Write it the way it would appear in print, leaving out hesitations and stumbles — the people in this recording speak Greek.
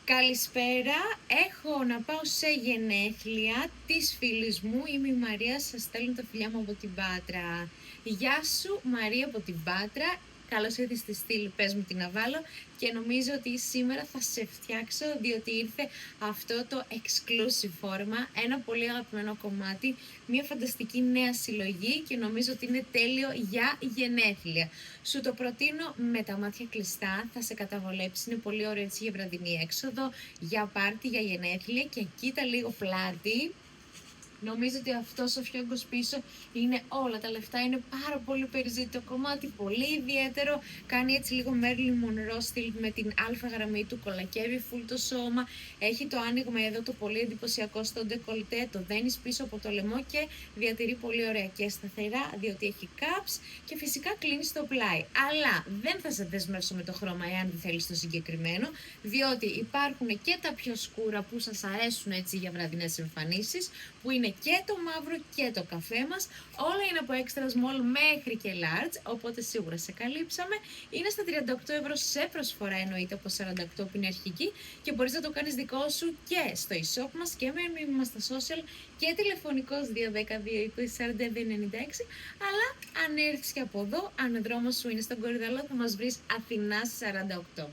Καλησπέρα, έχω να πάω σε γενέθλια της φίλης μου, είμαι η Μαρία, σας στέλνω τα φιλιά μου από την Πάτρα. Γεια σου Μαρία από την Πάτρα, καλώς ήρθες στη στήλη, πες μου τι να βάλω και νομίζω ότι σήμερα θα σε φτιάξω διότι ήρθε αυτό το exclusive φόρμα, ένα πολύ αγαπημένο κομμάτι, μια φανταστική νέα συλλογή και νομίζω ότι είναι τέλειο για γενέθλια. Σου το προτείνω με τα μάτια κλειστά, θα σε καταβολέψει, είναι πολύ ωραίο έτσι για βραδινή έξοδο, για πάρτι, για γενέθλια και κοίτα λίγο πλάτη. Νομίζω ότι αυτός ο φιόγκος πίσω είναι όλα τα λεφτά, είναι πάρα πολύ περιζήτητο κομμάτι, πολύ ιδιαίτερο, κάνει έτσι λίγο Marilyn Monroe στυλ με την αλφα γραμμή του, κολακεύει full το σώμα, έχει το άνοιγμα εδώ το πολύ εντυπωσιακό στο ντεκολτέ, το δένεις πίσω από το λαιμό και διατηρεί πολύ ωραία και σταθερά διότι έχει caps και φυσικά κλείνει στο πλάι. Αλλά δεν θα σε δεσμεύσω με το χρώμα εάν δεν θέλεις το συγκεκριμένο, διότι υπάρχουν και τα πιο σκούρα που σας αρέσουν έτσι για βραδινές εμφανίσεις, που είναι και το μαύρο και το καφέ μας, όλα είναι από extra small μέχρι και large, οπότε σίγουρα σε καλύψαμε. Είναι στα 38 ευρώ σε προσφορά, εννοείται από 48 που είναι αρχική και μπορείς να το κάνεις δικό σου και στο e-shop μας και με μήνυμα στα social και τηλεφωνικός 210-220-4996, αλλά αν έρθεις και από εδώ, αν ο δρόμος σου είναι στον Κορυδαλό θα μας βρεις Αθηνά 48.